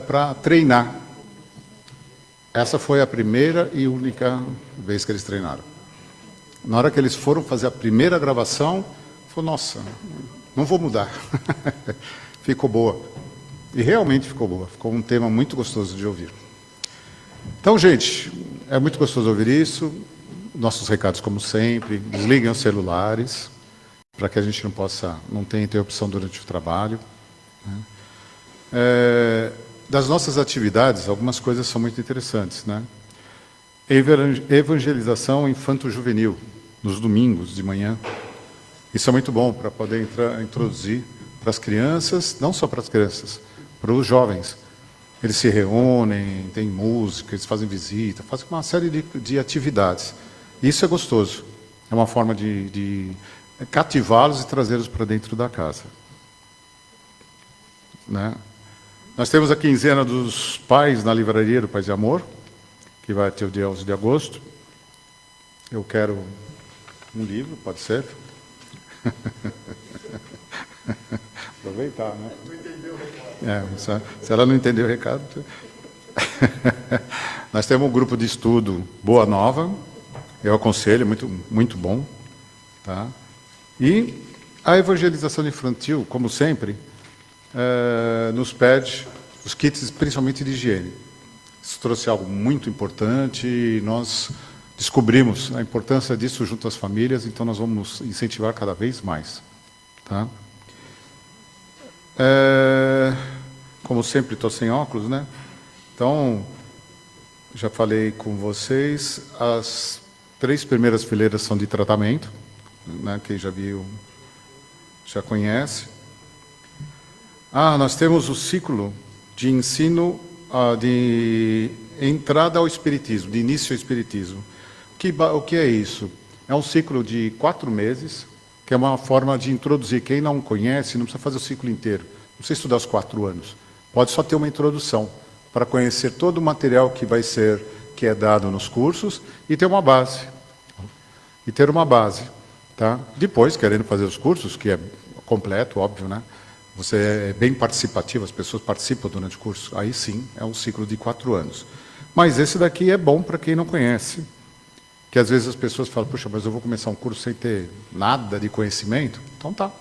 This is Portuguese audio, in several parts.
para treinar. Essa foi a primeira e única vez que eles treinaram. Na hora que eles foram fazer a primeira gravação, falou, nossa, não vou mudar. Ficou boa. E realmente ficou boa. Ficou um tema muito gostoso de ouvir. Então, gente, é muito gostoso ouvir isso. Nossos recados, como sempre, desliguem os celulares, para que a gente não tenha interrupção durante o trabalho. Das nossas atividades, algumas coisas são muito interessantes, né? Evangelização infanto-juvenil, nos domingos de manhã. Isso é muito bom para poder introduzir para as crianças, não só para as crianças, para os jovens. Eles se reúnem, tem música, eles fazem visita, fazem uma série de atividades. Isso é gostoso. É uma forma de cativá-los e trazê-los para dentro da casa. Né? Nós temos a quinzena dos pais na livraria do Paz e Amor, que vai até o dia 11 de agosto. Eu quero um livro, pode ser? Aproveitar, né? Não entendeu o recado. Se ela não entendeu o recado... Nós temos um grupo de estudo Boa Nova, eu aconselho, muito, muito bom. Tá? E a evangelização infantil, como sempre, nos pede os kits, principalmente de higiene. Isso trouxe algo muito importante e nós descobrimos a importância disso junto às famílias, então nós vamos incentivar cada vez mais. Tá? Como sempre, estou sem óculos, né? Então, já falei com vocês, as 3 primeiras fileiras são de tratamento, né? Quem já viu, já conhece. Nós temos o ciclo de ensino de entrada ao Espiritismo, de início ao Espiritismo. O que é isso? É um ciclo de 4 meses, que é uma forma de introduzir. Quem não conhece, não precisa fazer o ciclo inteiro, não precisa estudar os 4 anos. Pode só ter uma introdução, para conhecer todo o material que é dado nos cursos, e ter uma base. Tá? Depois, querendo fazer os cursos, que é completo, óbvio, né? Você é bem participativo, as pessoas participam durante o curso, aí sim, é um ciclo de 4 anos. Mas esse daqui é bom para quem não conhece, que às vezes as pessoas falam, puxa, mas eu vou começar um curso sem ter nada de conhecimento? Então tá,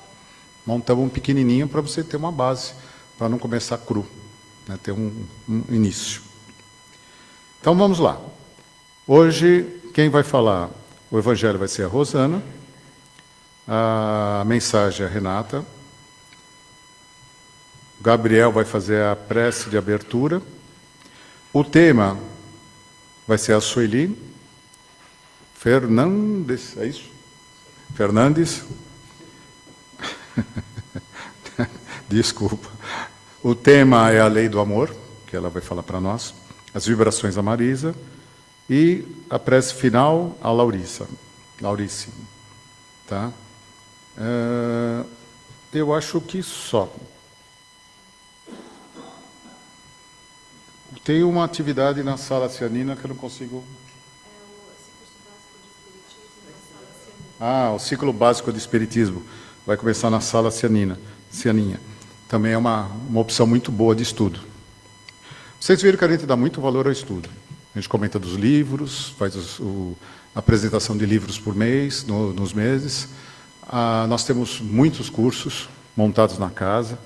montamos um pequenininho para você ter uma base, para não começar cru, né? Ter um início. Então vamos lá. Hoje, quem vai falar o Evangelho vai ser a Rosana, a mensagem é a Renata, o Gabriel vai fazer a prece de abertura, o tema vai ser a Sueli Fernandes, é isso? Fernandes. Desculpa. O tema é a lei do amor, que ela vai falar para nós, as vibrações da Marisa, e a prece final, a Laurice. Tá? Eu acho que só. Tem uma atividade na Sala Cianina que eu não consigo... o ciclo básico de Espiritismo. Vai começar na Sala Cianinha. Também é uma opção muito boa de estudo. Vocês viram que a gente dá muito valor ao estudo. A gente comenta dos livros, faz a apresentação de livros por mês, nos meses. Nós temos muitos cursos montados na casa.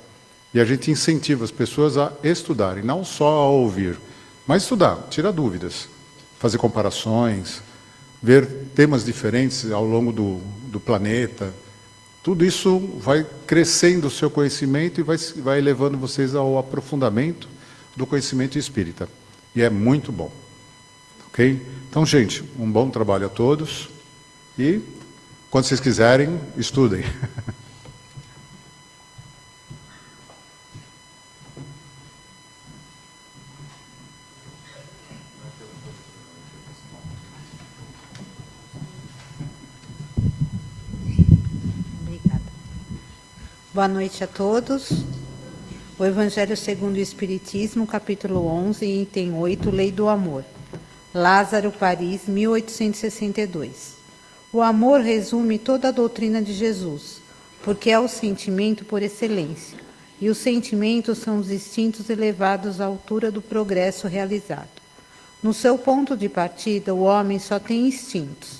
E a gente incentiva as pessoas a estudarem, não só a ouvir, mas estudar, tirar dúvidas, fazer comparações, ver temas diferentes ao longo do planeta. Tudo isso vai crescendo o seu conhecimento e vai levando vocês ao aprofundamento do conhecimento espírita. E é muito bom. Ok? Então, gente, um bom trabalho a todos. E, quando vocês quiserem, estudem. Boa noite a todos. O Evangelho segundo o Espiritismo, capítulo 11, item 8, Lei do Amor. Lázaro, Paris, 1862. O amor resume toda a doutrina de Jesus, porque é o sentimento por excelência. e os sentimentos são os instintos elevados à altura do progresso realizado. No seu ponto de partida, o homem só tem instintos,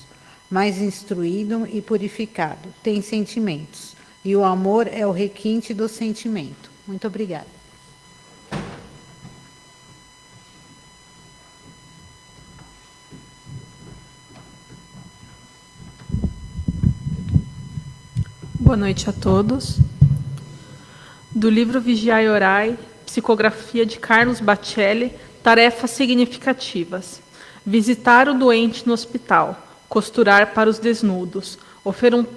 mas instruído e purificado tem sentimentos, e o amor é o requinte do sentimento. Muito obrigada. Boa noite a todos. Do livro Vigiai e Orai, psicografia de Carlos Bacelli, tarefas significativas. Visitar o doente no hospital, costurar para os desnudos,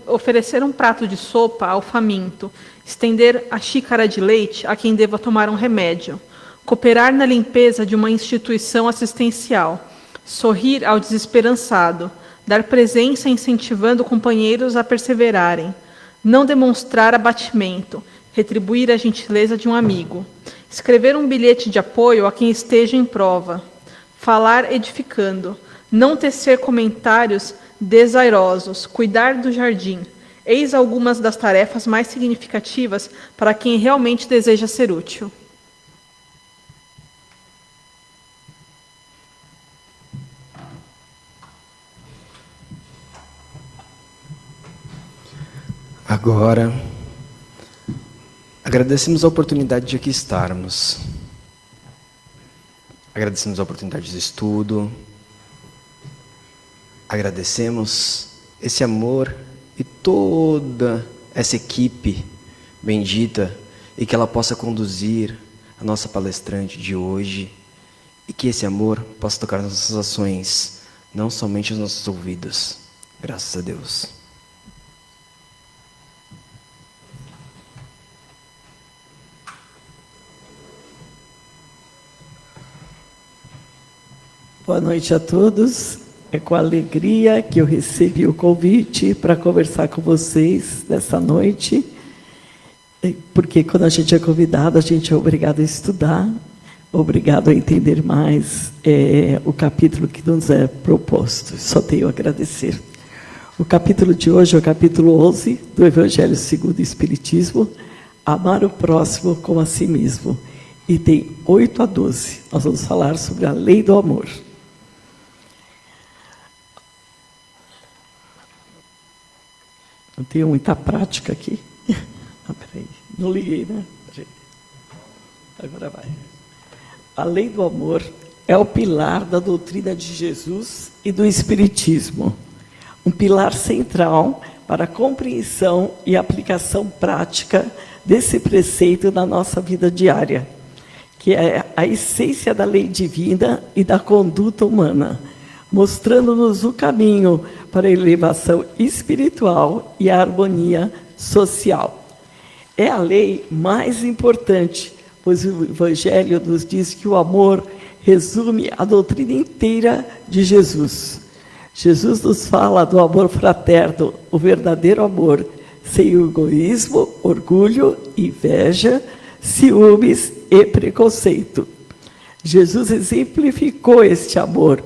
oferecer um prato de sopa ao faminto, estender a xícara de leite a quem deva tomar um remédio, cooperar na limpeza de uma instituição assistencial, sorrir ao desesperançado, dar presença incentivando companheiros a perseverarem, não demonstrar abatimento, retribuir a gentileza de um amigo, escrever um bilhete de apoio a quem esteja em prova, falar edificando, não tecer comentários desairosos, cuidar do jardim. Eis algumas das tarefas mais significativas para quem realmente deseja ser útil. Agora, agradecemos a oportunidade de aqui estarmos. Agradecemos a oportunidade de estudo. Agradecemos esse amor e toda essa equipe bendita e que ela possa conduzir a nossa palestrante de hoje e que esse amor possa tocar nas nossas ações, não somente os nossos ouvidos. Graças a Deus. Boa noite a todos. É com alegria que eu recebi o convite para conversar com vocês nessa noite, porque quando a gente é convidado, a gente é obrigado a estudar, obrigado a entender mais o capítulo que nos é proposto. Só tenho a agradecer. O capítulo de hoje é o capítulo 11 do Evangelho segundo o Espiritismo, amar o próximo como a si mesmo. E tem 8 a 12. Nós vamos falar sobre a lei do amor. Não tenho muita prática aqui. Peraí, não liguei, né? Peraí. Agora vai. A lei do amor é o pilar da doutrina de Jesus e do Espiritismo. Um pilar central para a compreensão e aplicação prática desse preceito na nossa vida diária, que é a essência da lei divina e da conduta humana, mostrando-nos o caminho para a elevação espiritual e a harmonia social. É a lei mais importante, pois o Evangelho nos diz que o amor resume a doutrina inteira de Jesus. Jesus nos fala do amor fraterno, o verdadeiro amor, sem egoísmo, orgulho, inveja, ciúmes e preconceito. Jesus exemplificou este amor,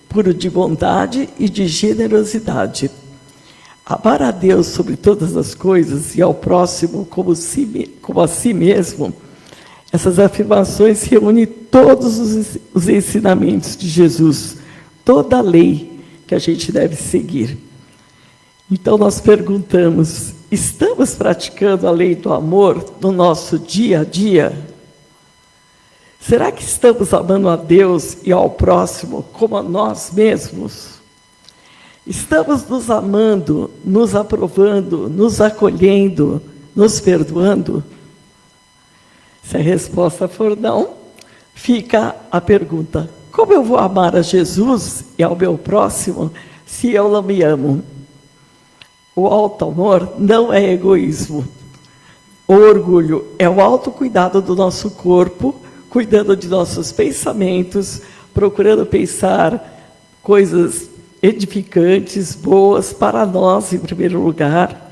puro de bondade e de generosidade. Amar a Deus sobre todas as coisas e ao próximo como a si mesmo, essas afirmações reúnem todos os ensinamentos de Jesus, toda a lei que a gente deve seguir. Então nós perguntamos, estamos praticando a lei do amor no nosso dia a dia? Será que estamos amando a Deus e ao próximo como a nós mesmos? Estamos nos amando, nos aprovando, nos acolhendo, nos perdoando? Se a resposta for não, fica a pergunta: como eu vou amar a Jesus e ao meu próximo se eu não me amo? O auto-amor não é egoísmo. O orgulho é o autocuidado do nosso corpo, cuidando de nossos pensamentos, procurando pensar coisas edificantes, boas para nós em primeiro lugar,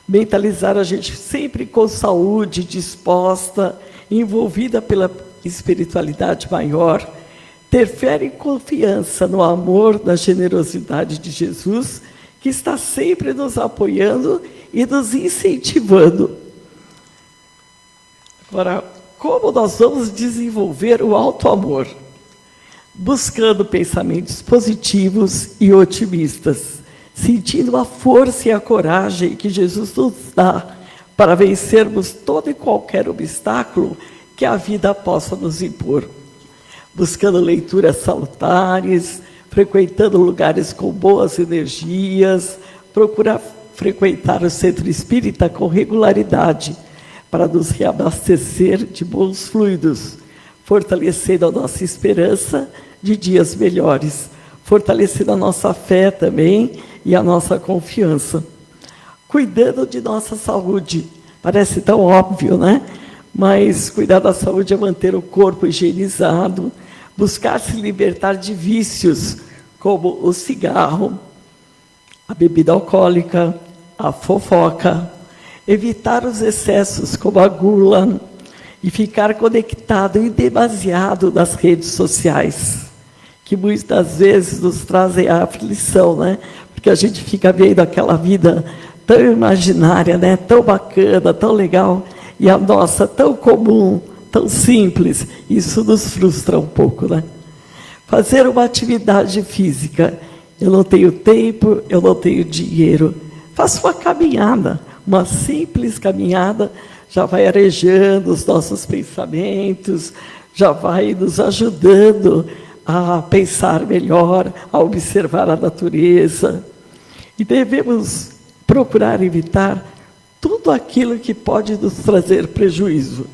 mentalizar a gente sempre com saúde, disposta, envolvida pela espiritualidade maior, ter fé e confiança no amor, na generosidade de Jesus, que está sempre nos apoiando e nos incentivando. Agora, como nós vamos desenvolver o auto-amor? Buscando pensamentos positivos e otimistas, sentindo a força e a coragem que Jesus nos dá para vencermos todo e qualquer obstáculo que a vida possa nos impor. Buscando leituras salutares, frequentando lugares com boas energias, procurar frequentar o centro espírita com regularidade, para nos reabastecer de bons fluidos, fortalecendo a nossa esperança de dias melhores, fortalecendo a nossa fé também e a nossa confiança. Cuidando de nossa saúde, parece tão óbvio, né? Mas cuidar da saúde é manter o corpo higienizado, buscar se libertar de vícios, como o cigarro, a bebida alcoólica, a fofoca, evitar os excessos como a gula e ficar conectado em demasiado nas redes sociais, que muitas vezes nos trazem a aflição, né? Porque a gente fica vendo aquela vida tão imaginária, né? Tão bacana, tão legal, e a nossa tão comum, tão simples. Isso nos frustra um pouco, né? Fazer uma atividade física. Eu não tenho tempo, eu não tenho dinheiro. Faça uma caminhada, uma simples caminhada, já vai arejando os nossos pensamentos, já vai nos ajudando a pensar melhor, a observar a natureza. E devemos procurar evitar tudo aquilo que pode nos trazer prejuízo.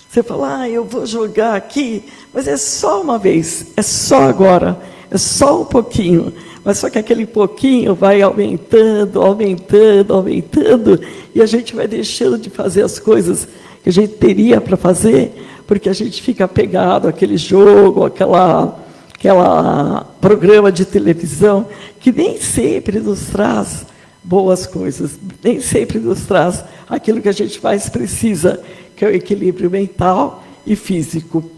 Você fala, eu vou jogar aqui, mas é só uma vez, é só agora, é só um pouquinho. Mas só que aquele pouquinho vai aumentando, aumentando, aumentando, e a gente vai deixando de fazer as coisas que a gente teria para fazer, porque a gente fica apegado àquele jogo, aquela programa de televisão, que nem sempre nos traz boas coisas, nem sempre nos traz aquilo que a gente mais precisa, que é o equilíbrio mental e físico.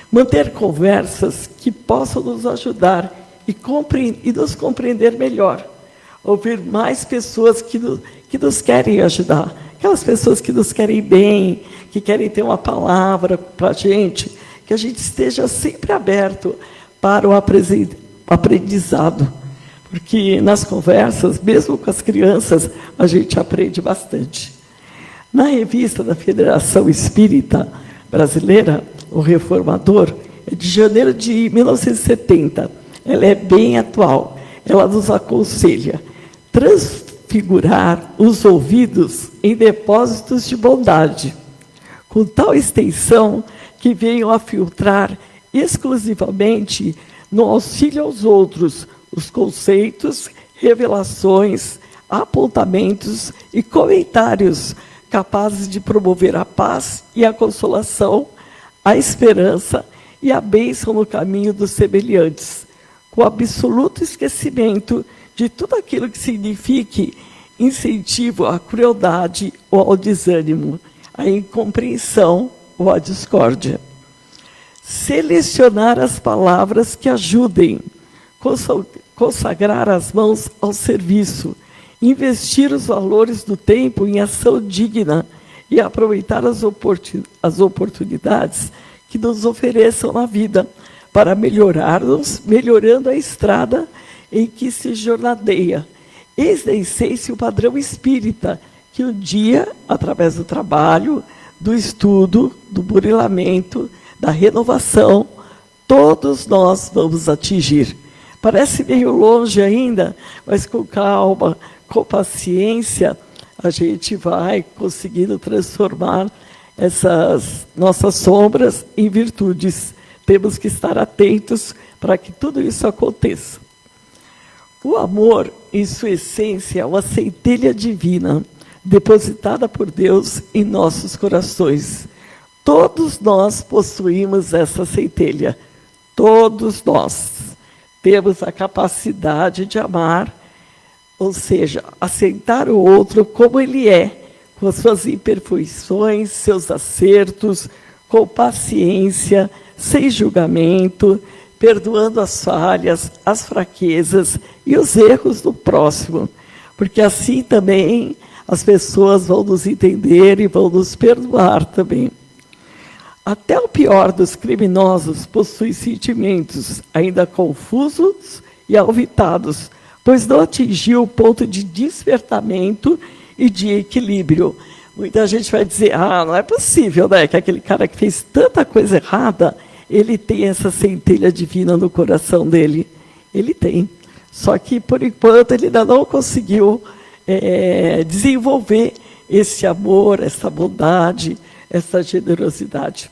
Manter conversas que possam nos ajudar e nos compreender melhor. Ouvir mais pessoas que nos querem ajudar, aquelas pessoas que nos querem bem, que querem ter uma palavra para a gente esteja sempre aberto para o aprendizado. Porque nas conversas, mesmo com as crianças, a gente aprende bastante. Na revista da Federação Espírita Brasileira, O Reformador, é de janeiro de 1970. Ela é bem atual. Ela nos aconselha transfigurar os ouvidos em depósitos de bondade, com tal extensão que venham a filtrar exclusivamente no auxílio aos outros os conceitos, revelações, apontamentos e comentários capazes de promover a paz e a consolação, a esperança e a bênção no caminho dos semelhantes, com absoluto esquecimento de tudo aquilo que signifique incentivo à crueldade ou ao desânimo, à incompreensão ou à discórdia. Selecionar as palavras que ajudem, consagrar as mãos ao serviço, investir os valores do tempo em ação digna e aproveitar as oportunidades que nos ofereçam na vida para melhorarmos, melhorando a estrada em que se jornadeia. Eis da essência o padrão espírita, que um dia, através do trabalho, do estudo, do burilamento, da renovação, todos nós vamos atingir. Parece meio longe ainda, mas com calma, com paciência, a gente vai conseguindo transformar essas nossas sombras em virtudes. Temos que estar atentos para que tudo isso aconteça. O amor, em sua essência, é uma centelha divina, depositada por Deus em nossos corações. Todos nós possuímos essa centelha. Todos nós temos a capacidade de amar, ou seja, aceitar o outro como ele é, com as suas imperfeições, seus acertos, com paciência, sem julgamento, perdoando as falhas, as fraquezas e os erros do próximo, porque assim também as pessoas vão nos entender e vão nos perdoar também. Até o pior dos criminosos possui sentimentos ainda confusos e alvitados, pois não atingiu o ponto de despertamento e de equilíbrio. Muita gente vai dizer, não é possível, né, que aquele cara que fez tanta coisa errada, ele tem essa centelha divina no coração dele. Ele tem. Só que, por enquanto, ele ainda não conseguiu desenvolver esse amor, essa bondade, essa generosidade.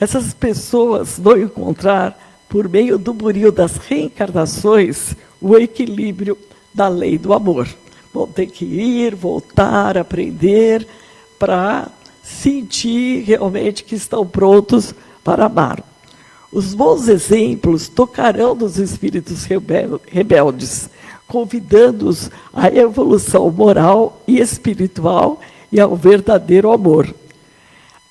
Essas pessoas vão encontrar, por meio do buril das reencarnações, o equilíbrio da lei do amor. Vão ter que ir, voltar, aprender, para sentir realmente que estão prontos para amar. Os bons exemplos tocarão nos espíritos rebeldes, convidando-os à evolução moral e espiritual e ao verdadeiro amor.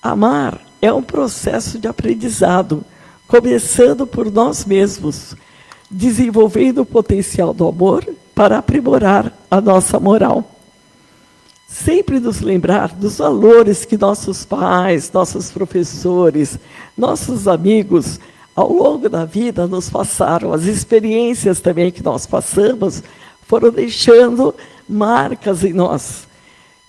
Amar é um processo de aprendizado, começando por nós mesmos, desenvolvendo o potencial do amor para aprimorar a nossa moral. Sempre nos lembrar dos valores que nossos pais, nossos professores, nossos amigos, ao longo da vida nos passaram. As experiências também que nós passamos foram deixando marcas em nós.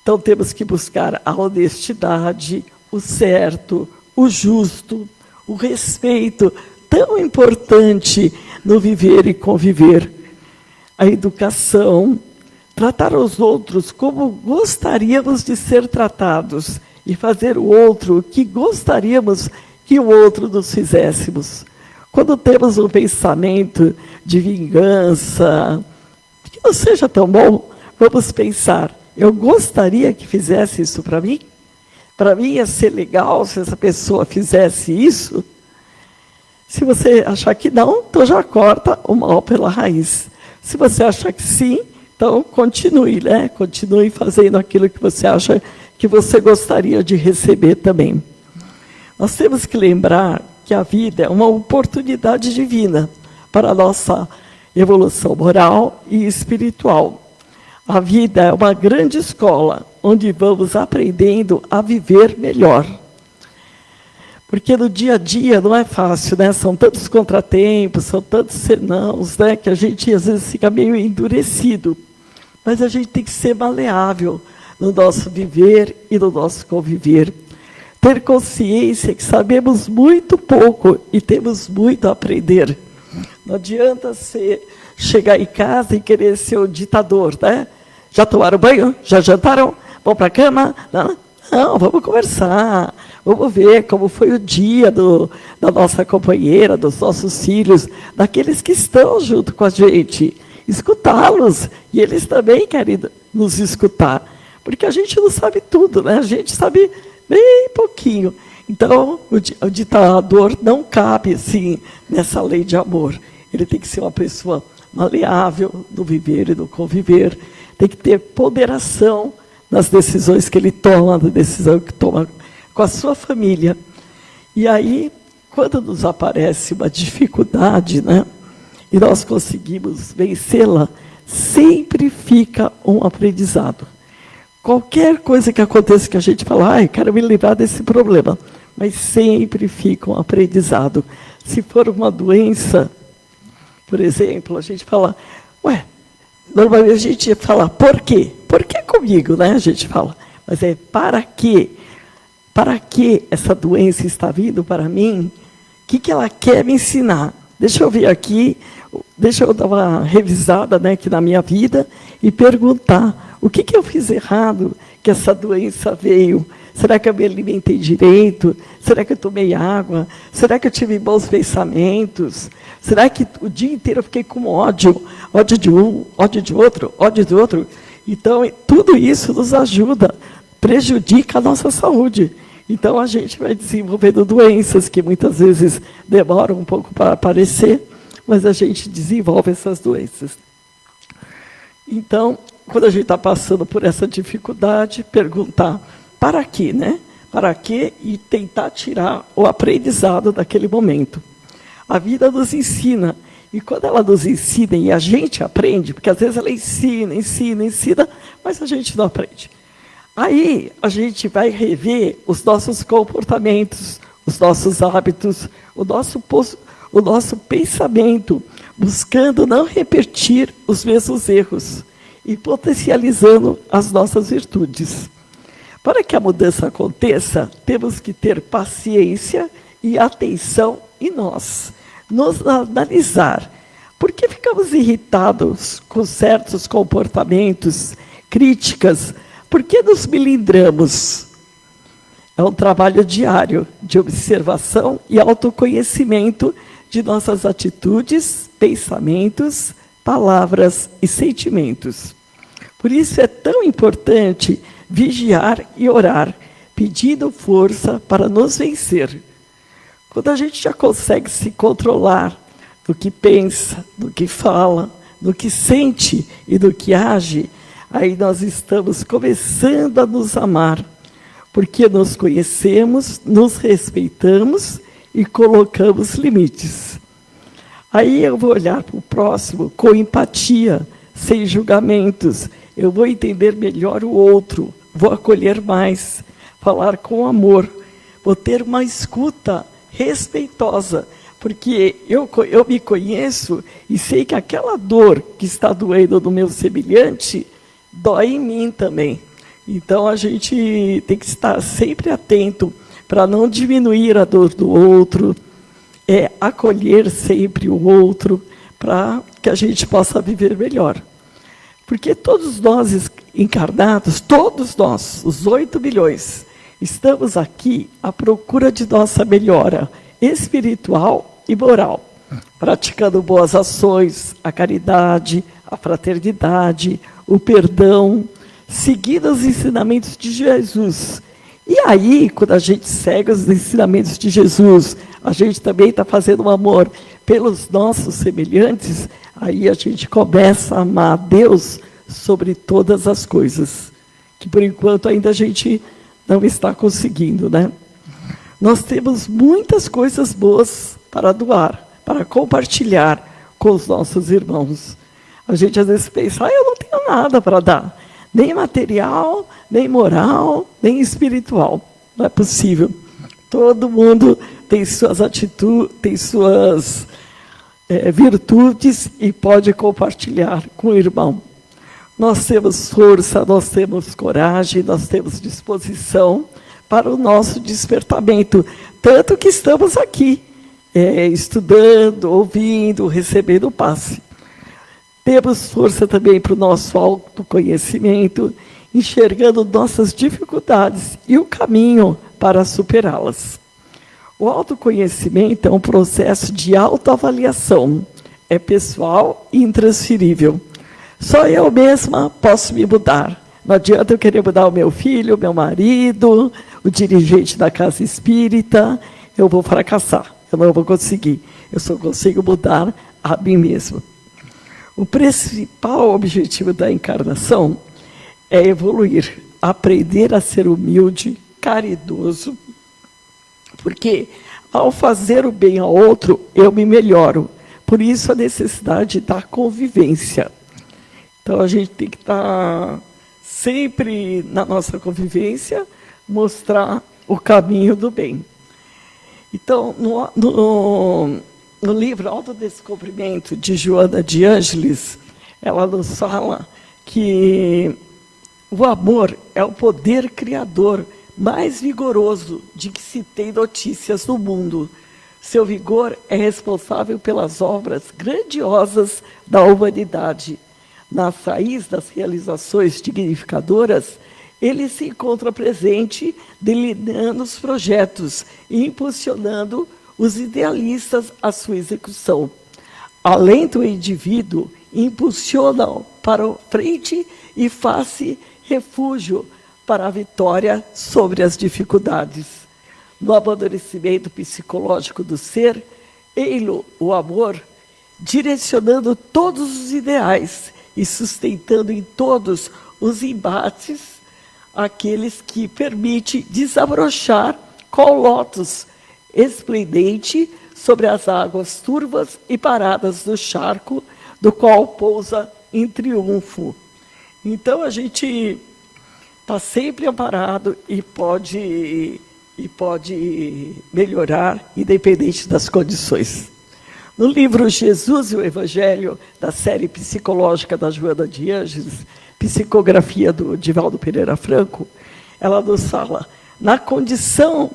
Então temos que buscar a honestidade, o certo, o justo, o respeito, tão importante no viver e conviver. A educação, tratar os outros como gostaríamos de ser tratados e fazer o outro o que gostaríamos que o outro nos fizéssemos. Quando temos um pensamento de vingança, que não seja tão bom, vamos pensar, eu gostaria que fizesse isso para mim? Para mim ia ser legal se essa pessoa fizesse isso? Se você achar que não, então já corta o mal pela raiz. Se você achar que sim, então continue, né? Continue fazendo aquilo que você acha que você gostaria de receber também. Nós temos que lembrar que a vida é uma oportunidade divina para a nossa evolução moral e espiritual. A vida é uma grande escola, onde vamos aprendendo a viver melhor. Porque no dia a dia não é fácil, né? São tantos contratempos, são tantos senãos, né? Que a gente às vezes fica meio endurecido. Mas a gente tem que ser maleável no nosso viver e no nosso conviver. Ter consciência que sabemos muito pouco e temos muito a aprender. Não adianta chegar em casa e querer ser o ditador, né? Já tomaram banho? Já jantaram? Vão para a cama? Não, vamos conversar. Vamos ver como foi o dia da nossa companheira, dos nossos filhos, daqueles que estão junto com a gente. Escutá-los. E eles também querem nos escutar. Porque a gente não sabe tudo, né? A gente sabe bem pouquinho. Então, o ditador não cabe, assim, nessa lei de amor. Ele tem que ser uma pessoa maleável no viver e no conviver. Tem que ter ponderação nas decisões que ele toma, na decisão que toma com a sua família. E aí, quando nos aparece uma dificuldade, né, e nós conseguimos vencê-la, sempre fica um aprendizado. Qualquer coisa que aconteça que a gente fala, quero me livrar desse problema, mas sempre fica um aprendizado. Se for uma doença, por exemplo, a gente fala, normalmente a gente fala, por quê? Por que comigo, né? A gente fala, mas é para quê? Para que essa doença está vindo para mim? O que ela quer me ensinar? Deixa eu ver aqui, deixa eu dar uma revisada, né, aqui na minha vida e perguntar, o que eu fiz errado que essa doença veio? Será que eu me alimentei direito? Será que eu tomei água? Será que eu tive bons pensamentos? Será que o dia inteiro eu fiquei com ódio? Ódio de um, ódio de outro, ódio do outro? Então, tudo isso nos ajuda, prejudica a nossa saúde. Então, a gente vai desenvolvendo doenças que muitas vezes demoram um pouco para aparecer, mas a gente desenvolve essas doenças. Então, quando a gente está passando por essa dificuldade, perguntar para quê, né? Para quê? E tentar tirar o aprendizado daquele momento. A vida nos ensina. E quando ela nos ensina e a gente aprende, porque às vezes ela ensina, mas a gente não aprende. Aí a gente vai rever os nossos comportamentos, os nossos hábitos, o nosso pensamento, buscando não repetir os mesmos erros e potencializando as nossas virtudes. Para que a mudança aconteça, temos que ter paciência e atenção em nós, nos analisar. Por que ficamos irritados com certos comportamentos, críticas? Por que nos melindramos? É um trabalho diário de observação e autoconhecimento de nossas atitudes, pensamentos, palavras e sentimentos. Por isso é tão importante vigiar e orar, pedindo força para nos vencer. Quando a gente já consegue se controlar do que pensa, do que fala, do que sente e do que age, aí nós estamos começando a nos amar, porque nos conhecemos, nos respeitamos e colocamos limites. Aí eu vou olhar para o próximo com empatia, sem julgamentos. Eu vou entender melhor o outro, vou acolher mais, falar com amor, vou ter uma escuta respeitosa, porque eu me conheço e sei que aquela dor que está doendo no meu semelhante dói em mim também. Então a gente tem que estar sempre atento para não diminuir a dor do outro, acolher sempre o outro, para que a gente possa viver melhor. Porque todos nós encarnados, todos nós, os 8 bilhões, estamos aqui à procura de nossa melhora espiritual e moral, praticando boas ações, a caridade, a fraternidade, o perdão, seguindo os ensinamentos de Jesus. E aí, quando a gente segue os ensinamentos de Jesus, a gente também está fazendo um amor pelos nossos semelhantes, aí a gente começa a amar a Deus sobre todas as coisas, que por enquanto ainda a gente não está conseguindo, né? Nós temos muitas coisas boas para doar, para compartilhar com os nossos irmãos. A gente às vezes pensa, eu não tenho nada para dar, nem material, nem moral, nem espiritual. Não é possível. Todo mundo tem suas atitudes, tem suas virtudes e pode compartilhar com o irmão. Nós temos força, nós temos coragem, nós temos disposição para o nosso despertamento. Tanto que estamos aqui, estudando, ouvindo, recebendo o passe. Temos força também para o nosso autoconhecimento, enxergando nossas dificuldades e o caminho para superá-las. O autoconhecimento é um processo de autoavaliação, é pessoal e intransferível. Só eu mesma posso me mudar. Não adianta eu querer mudar o meu filho, o meu marido, o dirigente da casa espírita, eu vou fracassar, eu não vou conseguir. Eu só consigo mudar a mim mesmo. O principal objetivo da encarnação é evoluir, aprender a ser humilde, caridoso, porque ao fazer o bem ao outro, eu me melhoro. Por isso a necessidade da convivência. Então a gente tem que estar sempre na nossa convivência, mostrar o caminho do bem. Então, no livro Autodescobrimento, de Joana de Ângeles, ela nos fala que o amor é o poder criador mais vigoroso de que se tem notícias no mundo. Seu vigor é responsável pelas obras grandiosas da humanidade. Nas raízes das realizações dignificadoras, ele se encontra presente, delineando os projetos e impulsionando os idealistas à sua execução. Além do indivíduo, impulsionam para a frente e faz refúgio para a vitória sobre as dificuldades. No amadurecimento psicológico do ser, ei-lo, o amor, direcionando todos os ideais e sustentando em todos os embates aqueles que permite desabrochar qual lótus esplendente sobre as águas turvas e paradas do charco, do qual pousa em triunfo. Então a gente está sempre amparado e pode e pode melhorar independente das condições. No livro Jesus e o Evangelho, da série psicológica da Joana de Ângeles, psicografia do Divaldo Pereira Franco, ela nos fala, na condição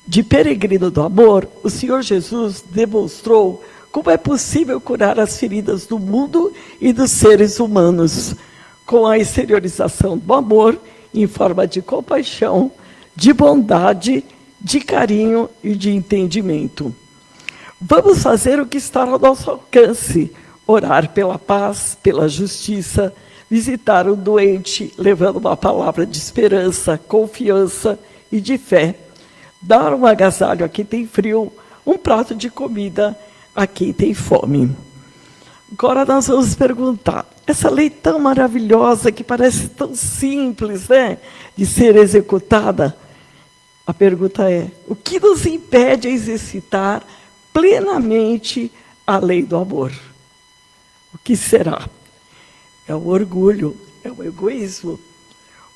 de peregrino do amor, o Senhor Jesus demonstrou como é possível curar as feridas do mundo e dos seres humanos, com a exteriorização do amor em forma de compaixão, de bondade, de carinho e de entendimento. Vamos fazer o que está ao nosso alcance, orar pela paz, pela justiça, visitar um doente, levando uma palavra de esperança, confiança e de fé, dar um agasalho a quem tem frio, um prato de comida a quem tem fome. Agora nós vamos perguntar, essa lei tão maravilhosa, que parece tão simples, né, de ser executada, a pergunta é, o que nos impede de exercitar plenamente a lei do amor? O que será? É o orgulho, é o egoísmo.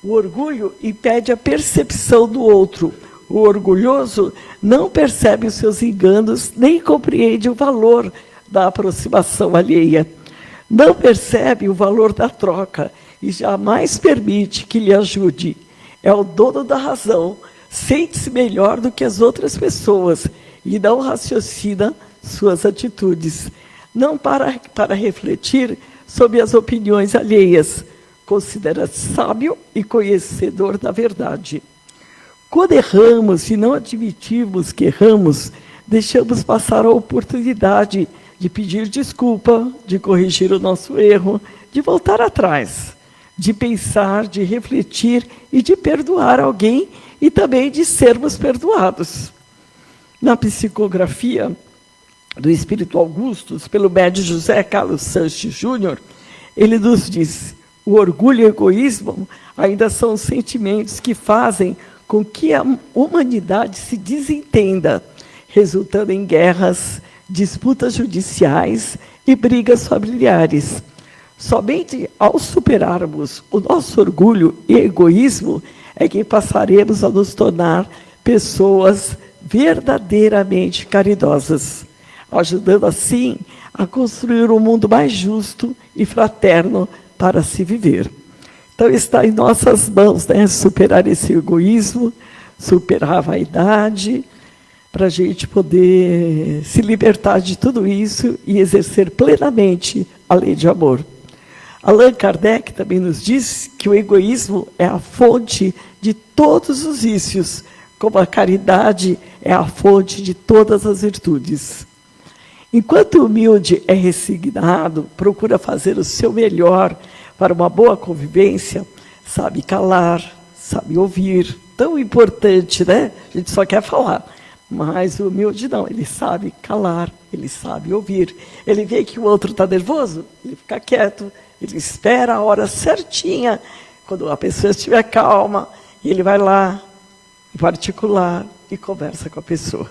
O orgulho impede a percepção do outro. O orgulhoso não percebe os seus enganos, nem compreende o valor da aproximação alheia. Não percebe o valor da troca e jamais permite que lhe ajude. É o dono da razão, sente-se melhor do que as outras pessoas e não raciocina suas atitudes. Não para refletir sobre as opiniões alheias. Considera-se sábio e conhecedor da verdade. Quando erramos e não admitimos que erramos, deixamos passar a oportunidade de pedir desculpa, de corrigir o nosso erro, de voltar atrás, de pensar, de refletir e de perdoar alguém e também de sermos perdoados. Na psicografia do Espírito Augustus, pelo médium José Carlos Sanches Júnior, ele nos diz, o orgulho e o egoísmo ainda são sentimentos que fazem com que a humanidade se desentenda, resultando em guerras, disputas judiciais e brigas familiares. Somente ao superarmos o nosso orgulho e egoísmo é que passaremos a nos tornar pessoas verdadeiramente caridosas, ajudando assim a construir um mundo mais justo e fraterno para se viver. Então está em nossas mãos, né, superar esse egoísmo, superar a vaidade, para a gente poder se libertar de tudo isso e exercer plenamente a lei de amor. Allan Kardec também nos diz que o egoísmo é a fonte de todos os vícios, como a caridade é a fonte de todas as virtudes. Enquanto o humilde é resignado, procura fazer o seu melhor para uma boa convivência, sabe calar, sabe ouvir. Tão importante, né? A gente só quer falar. Mas o humilde não, ele sabe calar, ele sabe ouvir. Ele vê que o outro está nervoso, ele fica quieto, ele espera a hora certinha, quando a pessoa estiver calma, e ele vai lá, em particular, e conversa com a pessoa.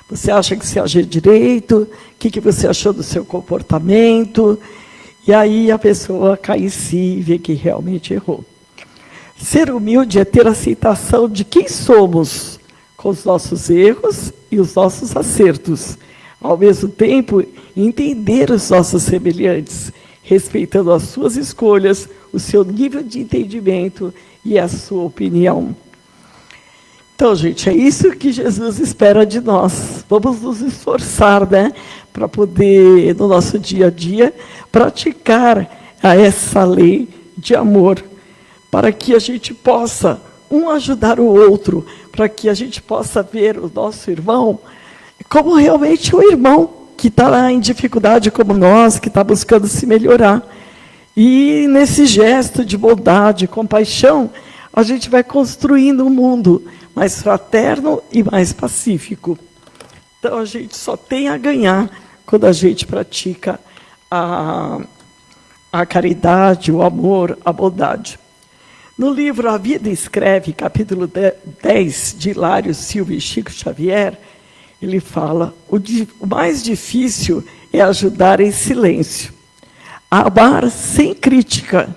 Você acha que você agiu direito? O que você achou do seu comportamento? E aí a pessoa cai em si e vê que realmente errou. Ser humilde é ter aceitação de quem somos, com os nossos erros e os nossos acertos. Ao mesmo tempo, entender os nossos semelhantes, respeitando as suas escolhas, o seu nível de entendimento e a sua opinião. Então, gente, é isso que Jesus espera de nós. Vamos nos esforçar, né, para poder, no nosso dia a dia, praticar essa lei de amor, para que a gente possa um ajudar o outro, para que a gente possa ver o nosso irmão como realmente um irmão que está em dificuldade como nós, que está buscando se melhorar. E nesse gesto de bondade, compaixão, a gente vai construindo um mundo mais fraterno e mais pacífico. Então, a gente só tem a ganhar quando a gente pratica a caridade, o amor, a bondade. No livro A Vida Escreve, capítulo 10, de Hilário Silva e Chico Xavier, ele fala, o mais difícil é ajudar em silêncio, amar sem crítica,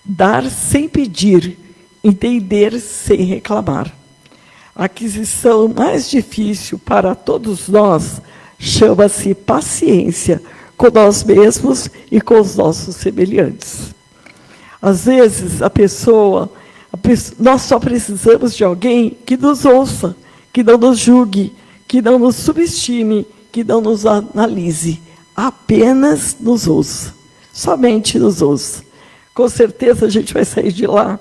dar sem pedir, entender sem reclamar. A aquisição mais difícil para todos nós chama-se paciência com nós mesmos e com os nossos semelhantes. Às vezes, nós só precisamos de alguém que nos ouça, que não nos julgue, que não nos subestime, que não nos analise. Apenas nos ouça. Somente nos ouça. Com certeza a gente vai sair de lá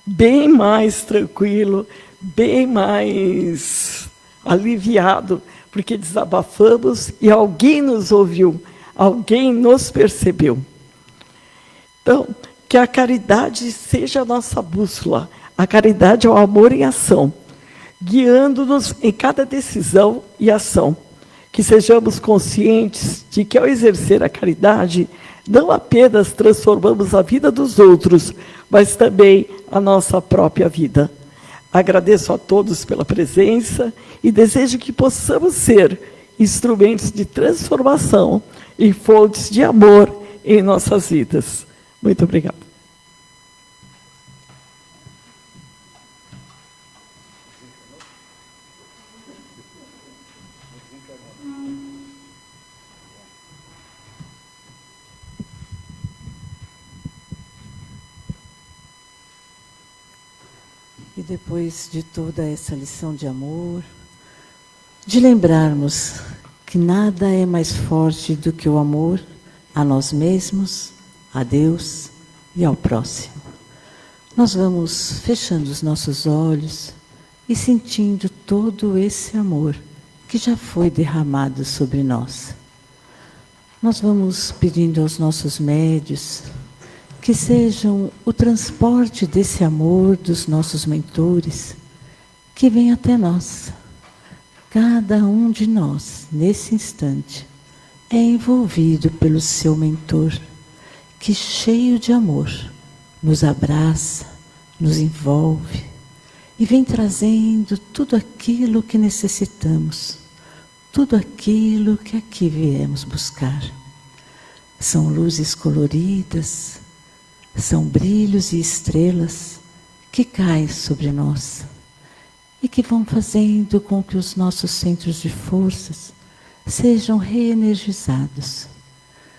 bem mais tranquilo, bem mais aliviado, porque desabafamos e alguém nos ouviu, alguém nos percebeu. Então, que a caridade seja a nossa bússola. A caridade é o amor em ação, guiando-nos em cada decisão e ação. Que sejamos conscientes de que, ao exercer a caridade, não apenas transformamos a vida dos outros, mas também a nossa própria vida. Agradeço a todos pela presença e desejo que possamos ser instrumentos de transformação e fontes de amor em nossas vidas. Muito obrigada. E depois de toda essa lição de amor, de lembrarmos que nada é mais forte do que o amor a nós mesmos, a Deus e ao próximo. Nós vamos fechando os nossos olhos e sentindo todo esse amor que já foi derramado sobre nós. Nós vamos pedindo aos nossos médios que sejam o transporte desse amor dos nossos mentores, que vem até nós. Cada um de nós, nesse instante, é envolvido pelo seu mentor, que, cheio de amor, nos abraça, nos envolve e vem trazendo tudo aquilo que necessitamos, tudo aquilo que aqui viemos buscar. São luzes coloridas, são brilhos e estrelas que caem sobre nós e que vão fazendo com que os nossos centros de forças sejam reenergizados.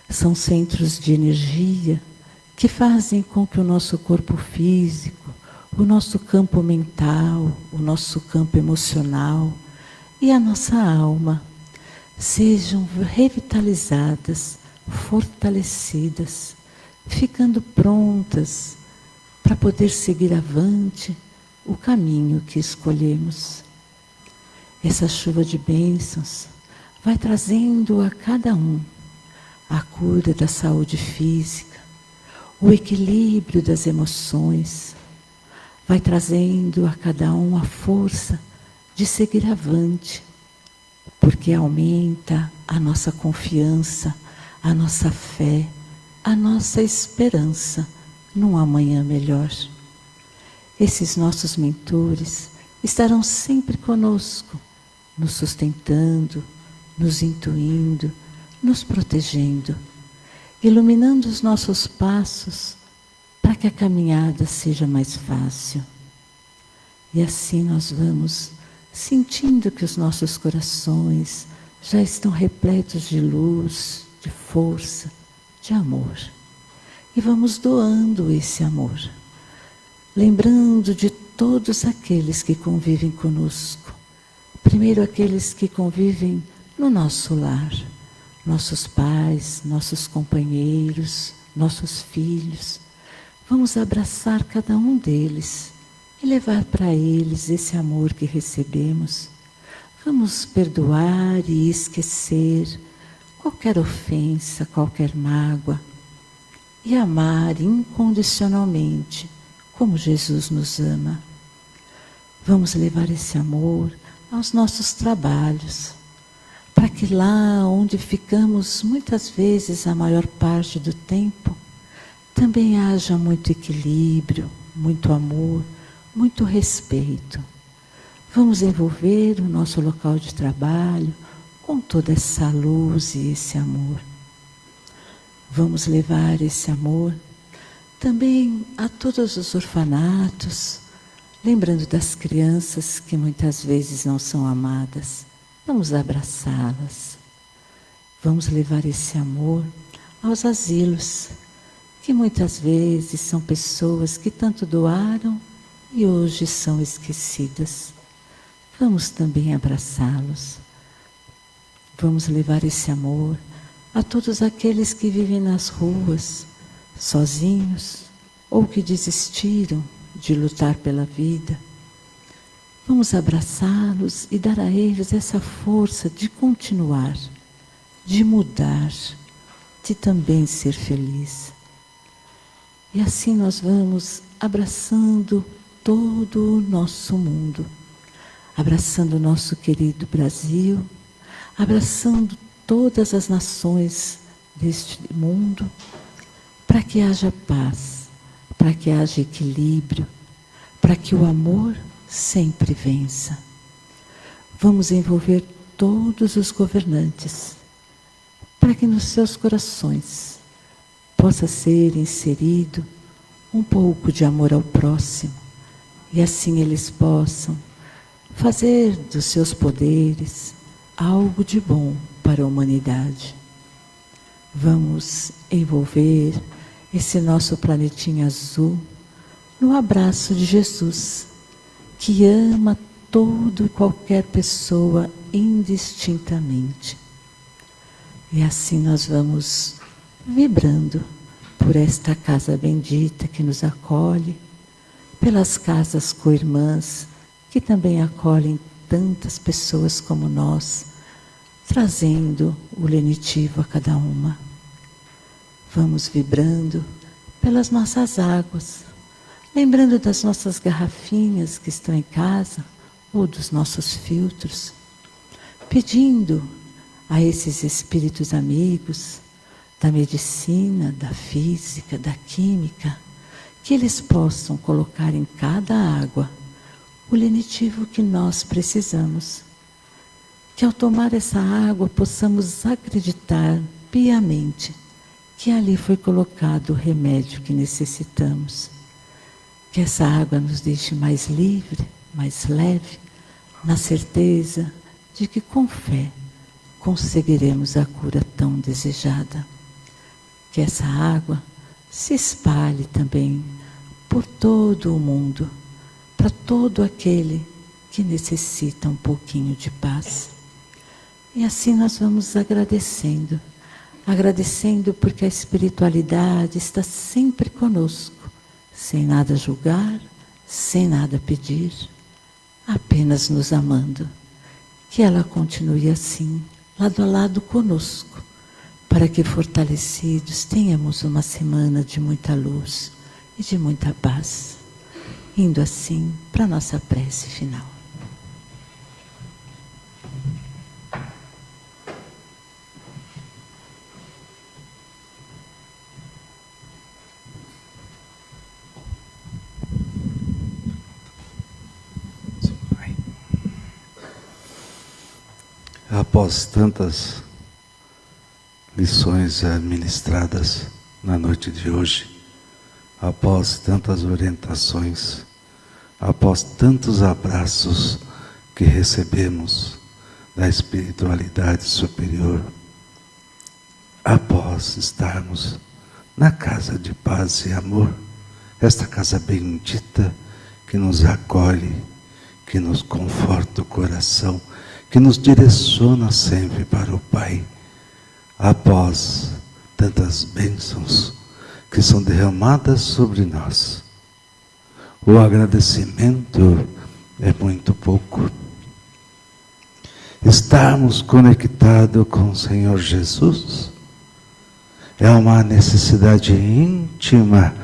São centros de energia que fazem com que o nosso corpo físico, o nosso campo mental, o nosso campo emocional e a nossa alma sejam revitalizadas, fortalecidas, ficando prontas para poder seguir avante o caminho que escolhemos. Essa chuva de bênçãos vai trazendo a cada um a cura da saúde física, o equilíbrio das emoções, vai trazendo a cada um a força de seguir avante, porque aumenta a nossa confiança, a nossa fé, a nossa esperança num amanhã melhor. Esses nossos mentores estarão sempre conosco, nos sustentando, nos intuindo, nos protegendo, iluminando os nossos passos para que a caminhada seja mais fácil. E assim nós vamos sentindo que os nossos corações já estão repletos de luz, de força, de amor. E vamos doando esse amor, lembrando de todos aqueles que convivem conosco. Primeiro, aqueles que convivem no nosso lar, nossos pais, nossos companheiros, nossos filhos. Vamos abraçar cada um deles e levar para eles esse amor que recebemos. Vamos perdoar e esquecer qualquer ofensa, qualquer mágoa, e amar incondicionalmente, como Jesus nos ama. Vamos levar esse amor aos nossos trabalhos, para que lá onde ficamos muitas vezes a maior parte do tempo, também haja muito equilíbrio, muito amor, muito respeito. Vamos envolver o nosso local de trabalho com toda essa luz e esse amor. Vamos levar esse amor também a todos os orfanatos, lembrando das crianças que muitas vezes não são amadas. Vamos abraçá-las. Vamos levar esse amor aos asilos, que muitas vezes são pessoas que tanto doaram e hoje são esquecidas. Vamos também abraçá-los. Vamos levar esse amor a todos aqueles que vivem nas ruas, sozinhos, ou que desistiram de lutar pela vida. Vamos abraçá-los e dar a eles essa força de continuar, de mudar, de também ser feliz. E assim nós vamos abraçando todo o nosso mundo, abraçando o nosso querido Brasil, abraçando todas as nações deste mundo, para que haja paz, para que haja equilíbrio, para que o amor sempre vença. Vamos envolver todos os governantes, para que nos seus corações possa ser inserido um pouco de amor ao próximo, e assim eles possam fazer dos seus poderes algo de bom para a humanidade. Vamos envolver esse nosso planetinha azul no abraço de Jesus, que ama todo e qualquer pessoa indistintamente. E assim nós vamos vibrando por esta casa bendita que nos acolhe, pelas casas co-irmãs que também acolhem tantas pessoas como nós, trazendo o lenitivo a cada uma. Vamos vibrando pelas nossas águas, lembrando das nossas garrafinhas que estão em casa, ou dos nossos filtros, pedindo a esses espíritos amigos da medicina, da física, da química, que eles possam colocar em cada água o lenitivo que nós precisamos. Que ao tomar essa água possamos acreditar piamente que ali foi colocado o remédio que necessitamos. Que essa água nos deixe mais livre, mais leve, na certeza de que com fé conseguiremos a cura tão desejada. Que essa água se espalhe também por todo o mundo, para todo aquele que necessita um pouquinho de paz. E assim nós vamos agradecendo, agradecendo porque a espiritualidade está sempre conosco, sem nada julgar, sem nada pedir, apenas nos amando. Que ela continue assim, lado a lado conosco, para que fortalecidos tenhamos uma semana de muita luz e de muita paz, indo assim para a nossa prece final. Após tantas lições administradas na noite de hoje, após tantas orientações, após tantos abraços que recebemos da espiritualidade superior, após estarmos na casa de paz e amor, esta casa bendita que nos acolhe, que nos conforta o coração, que nos direciona sempre para o Pai, após tantas bênçãos que são derramadas sobre nós. O agradecimento é muito pouco. Estarmos conectados com o Senhor Jesus é uma necessidade íntima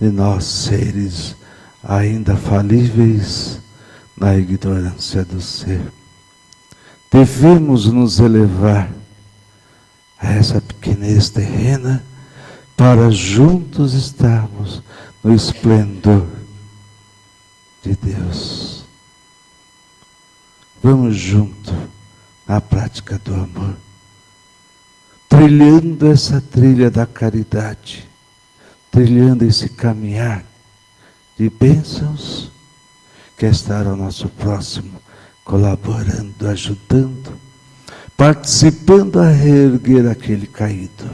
de nós seres ainda falíveis na ignorância do ser. Devemos nos elevar a essa pequenez terrena para juntos estarmos no esplendor de Deus. Vamos junto na prática do amor, trilhando essa trilha da caridade, trilhando esse caminhar de bênçãos que é estar ao nosso próximo, colaborando, ajudando, participando a reerguer aquele caído.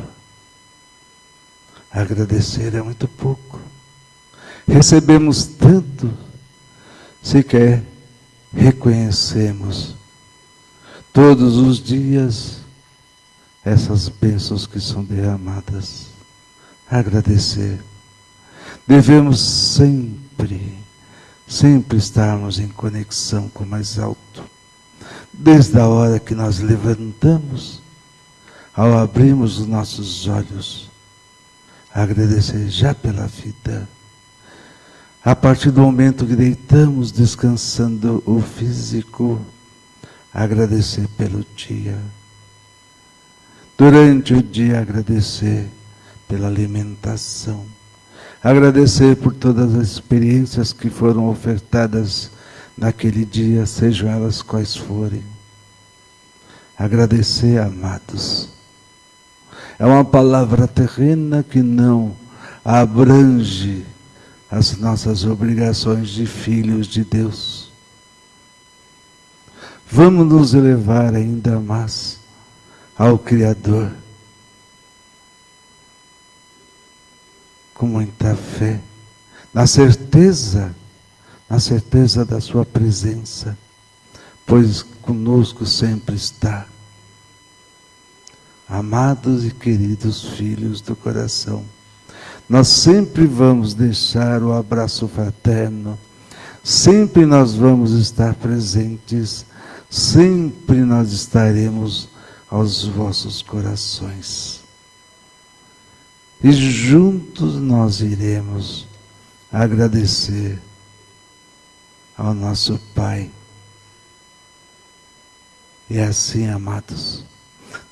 Agradecer é muito pouco. Recebemos tanto, sequer reconhecemos todos os dias essas bênçãos que são derramadas. Agradecer. Devemos sempre estarmos em conexão com o mais alto. Desde a hora que nós levantamos, ao abrirmos os nossos olhos, agradecer já pela vida. A partir do momento que deitamos descansando o físico, agradecer pelo dia. Durante o dia, agradecer pela alimentação. Agradecer por todas as experiências que foram ofertadas naquele dia, sejam elas quais forem. Agradecer, amados. É uma palavra terrena que não abrange as nossas obrigações de filhos de Deus. Vamos nos elevar ainda mais ao Criador, com muita fé, na certeza da sua presença, pois conosco sempre está. Amados e queridos filhos do coração, nós sempre vamos deixar o abraço fraterno, sempre nós vamos estar presentes, sempre nós estaremos aos vossos corações. E juntos nós iremos agradecer ao nosso Pai. E assim, amados,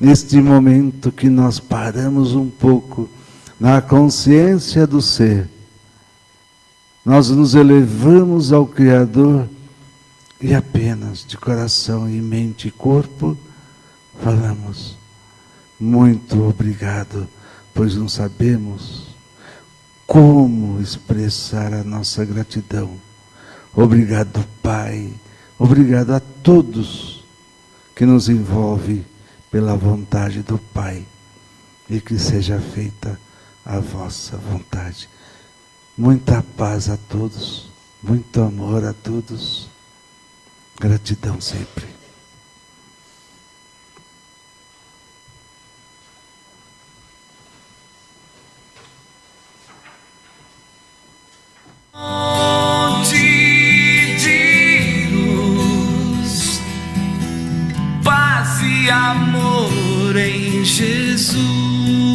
neste momento que nós paramos um pouco na consciência do ser, nós nos elevamos ao Criador e apenas de coração e mente e corpo falamos: muito obrigado, pois não sabemos como expressar a nossa gratidão. Obrigado, Pai, obrigado a todos que nos envolve pela vontade do Pai, e que seja feita a vossa vontade. Muita paz a todos, muito amor a todos, gratidão sempre. Paz e amor em Jesus.